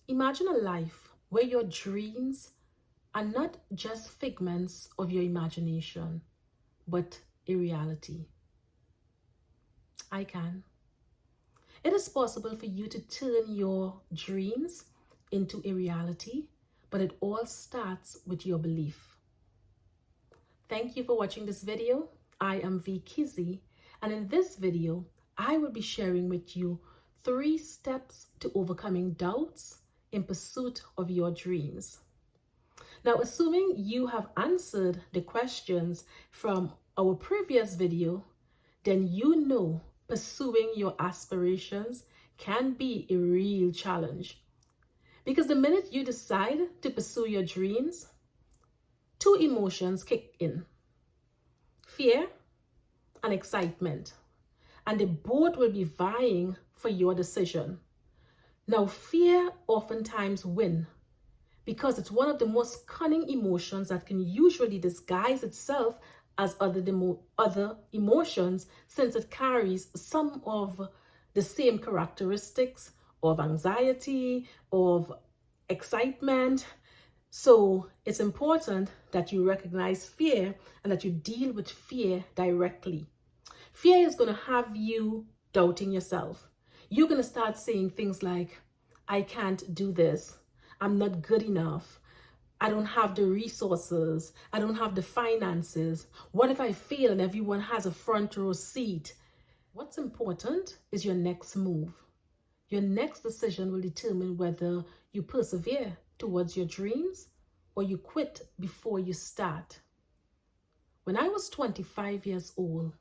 Imagine a life where your dreams are not just figments of your imagination, but a reality. I can. It is possible for you to turn your dreams into a reality, but it all starts with your belief. Thank you for watching this video. I am V Kizzy, and in this video, I will be sharing with you 3 steps to overcoming doubts in pursuit of your dreams. Now, assuming you have answered the questions from our previous video, then you know pursuing your aspirations can be a real challenge. Because the minute you decide to pursue your dreams, 2 emotions kick in: fear and excitement. And they both will be vying for your decision. Now, fear oftentimes wins because it's one of the most cunning emotions that can usually disguise itself as other emotions, since it carries some of the same characteristics of anxiety, of excitement. So it's important that you recognize fear and that you deal with fear directly. Fear is going to have you doubting yourself. You're going to start saying things like, I can't do this. I'm not good enough. I don't have the resources. I don't have the finances. What if I fail and everyone has a front row seat? What's important is your next move. Your next decision will determine whether you persevere towards your dreams or you quit before you start. When I was 25 years old,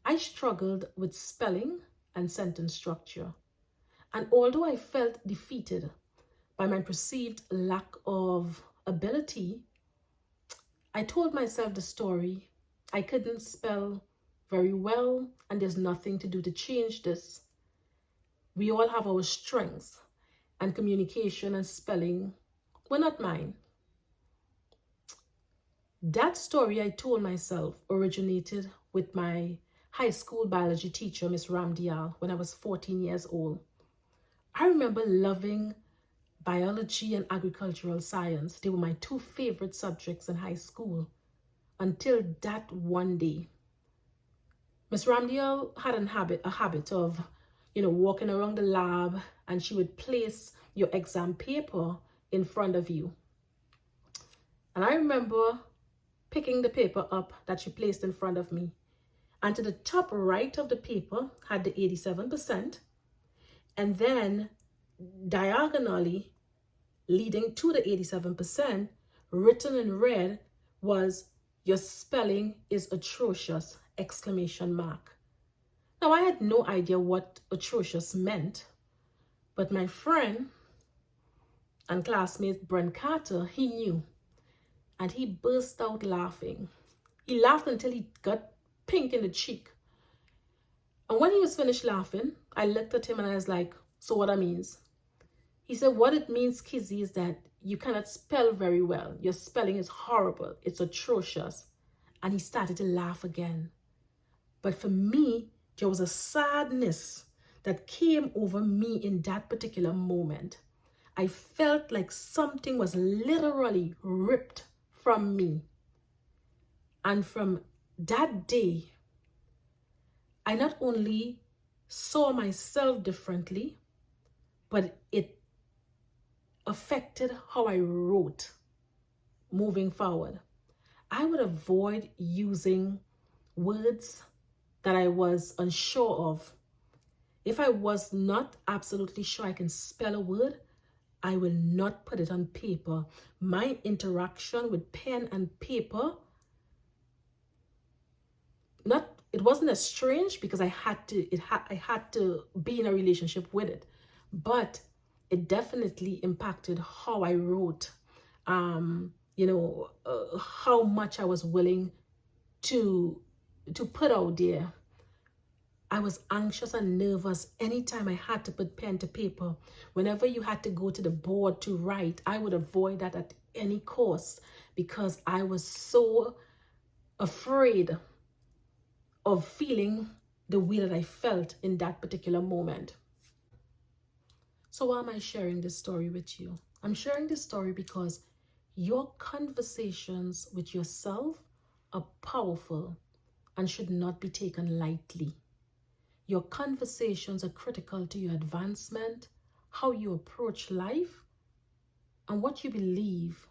I struggled with spelling and sentence structure. And although I felt defeated by my perceived lack of ability, I told myself the story: I couldn't spell very well, and there's nothing to do to change this. We all have our strengths, and communication and spelling were not mine. That story I told myself originated with my high school biology teacher, Miss Ramdial, when I was 14 years old. I remember loving biology and agricultural science. They were my 2 favorite subjects in high school until that one day. Miss Ramdial had a habit of, walking around the lab, and she would place your exam paper in front of you. And I remember picking the paper up that she placed in front of me. And to the top right of the paper had the 87%. And then diagonally leading to the 87%, written in red, was "Your spelling is atrocious!" exclamation mark. Now, I had no idea what atrocious meant, but my friend and classmate Brent Carter, he knew, and he burst out laughing. He laughed until he got pink in the cheek. And when he was finished laughing, I looked at him and I was like, "So what that means?" He said, "What it means, Kizzy, is that you cannot spell very well. Your spelling is horrible. It's atrocious." And he started to laugh again. But for me, there was a sadness that came over me in that particular moment. I felt like something was literally ripped from me. And from that day, I not only saw myself differently, but it affected how I wrote moving forward. I would avoid using words that I was unsure of. If I was not absolutely sure I can spell a word, I will not put it on paper. My interaction with pen and paper, it wasn't as strange because I had to be in a relationship with it, but it definitely impacted how I wrote, how much I was willing to put out there. I was anxious and nervous anytime I had to put pen to paper. Whenever you had to go to the board to write, I would avoid that at any cost because I was so afraid of feeling the way that I felt in that particular moment. So why am I sharing this story with you? I'm sharing this story because your conversations with yourself are powerful and should not be taken lightly. Your conversations are critical to your advancement, how you approach life, and what you believe,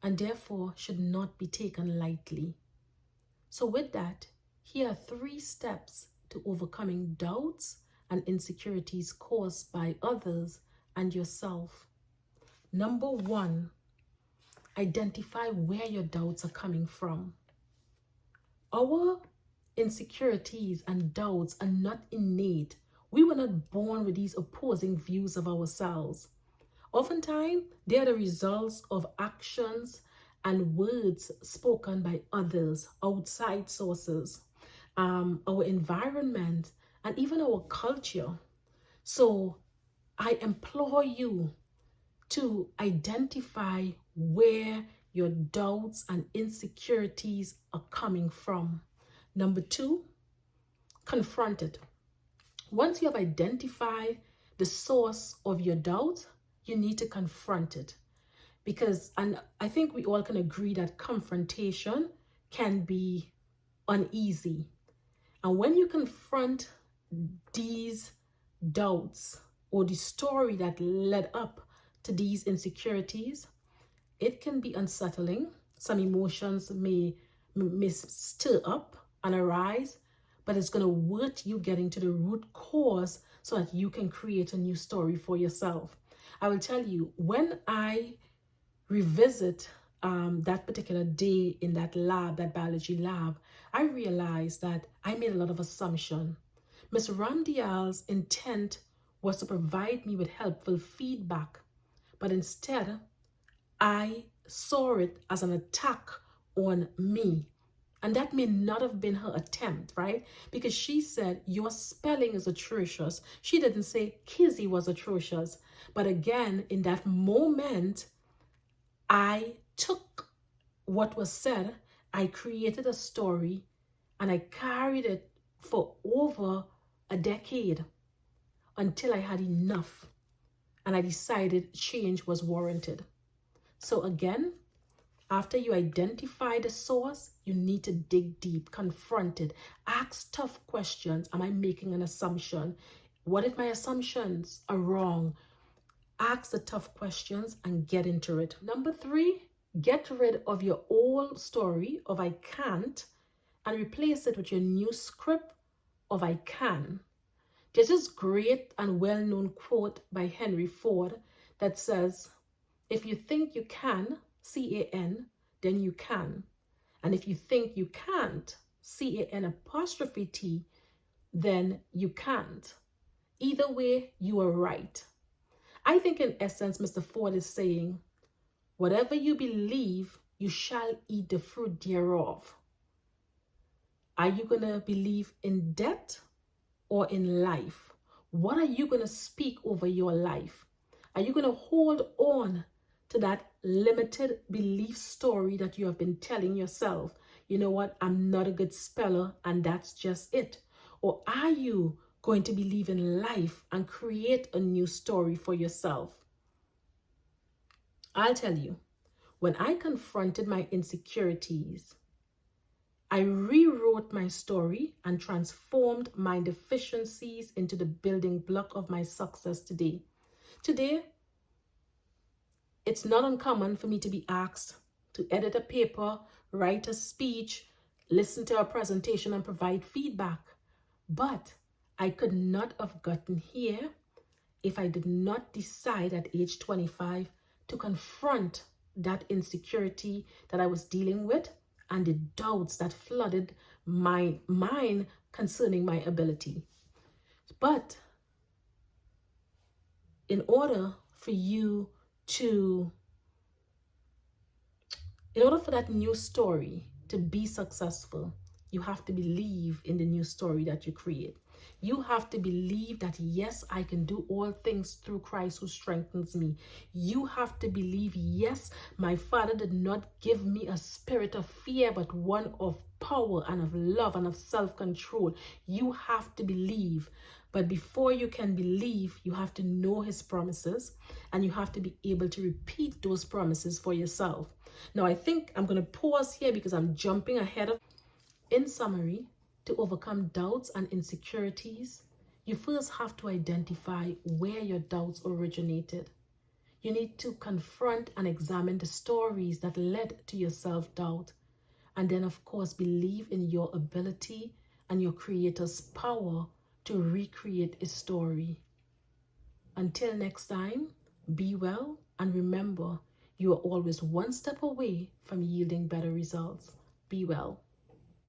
and therefore should not be taken lightly. So with that, here are 3 steps to overcoming doubts and insecurities caused by others and yourself. Number 1, identify where your doubts are coming from. Our insecurities and doubts are not innate. We were not born with these opposing views of ourselves. Oftentimes, they are the results of actions and words spoken by others, outside sources, our environment, and even our culture. So I implore you to identify where your doubts and insecurities are coming from. Number 2, confront it. Once you have identified the source of your doubt, you need to confront it. Because, and I think we all can agree that confrontation can be uneasy. And when you confront these doubts or the story that led up to these insecurities, it can be unsettling. Some emotions may stir up and arise, but it's going to worth you getting to the root cause so that you can create a new story for yourself. I will tell you, when I revisit that particular day in that lab, that biology lab, I realized that I made a lot of assumption. Ms. Ramdial's intent was to provide me with helpful feedback, but instead, I saw it as an attack on me. And that may not have been her attempt, right? Because she said, your spelling is atrocious. She didn't say Kizzy was atrocious. But again, in that moment, I took what was said, I created a story, and I carried it for over a decade until I had enough and I decided change was warranted. So again, after you identify the source, you need to dig deep, confront it, ask tough questions. Am I making an assumption? What if my assumptions are wrong? Ask the tough questions and get into it. Number 3, get rid of your old story of I can't and replace it with your new script of I can. There's this great and well-known quote by Henry Ford that says, if you think you can, C-A-N, then you can. And if you think you can't, C-A-N apostrophe T, then you can't. Either way, you are right. I think in essence, Mr. Ford is saying, whatever you believe, you shall eat the fruit thereof. Are you going to believe in death or in life? What are you going to speak over your life? Are you going to hold on to that limited belief story that you have been telling yourself? You know what? I'm not a good speller and that's just it. Or are you going to believe in life and create a new story for yourself? I'll tell you, when I confronted my insecurities, I rewrote my story and transformed my deficiencies into the building block of my success today. Today, it's not uncommon for me to be asked to edit a paper, write a speech, listen to a presentation, and provide feedback. But I could not have gotten here if I did not decide at age 25 to confront that insecurity that I was dealing with and the doubts that flooded my mind concerning my ability. But in order for that new story to be successful, you have to believe in the new story that you create. You have to believe that, yes, I can do all things through Christ who strengthens me. You have to believe, yes, my Father did not give me a spirit of fear, but one of power and of love and of self-control. You have to believe. But before you can believe, you have to know his promises, and you have to be able to repeat those promises for yourself. Now, I think I'm going to pause here because I'm jumping ahead of. In summary, to overcome doubts and insecurities, you first have to identify where your doubts originated. You need to confront and examine the stories that led to your self-doubt. And then, of course, believe in your ability and your Creator's power to recreate a story. Until next time, be well, and remember, you are always one step away from yielding better results. Be well.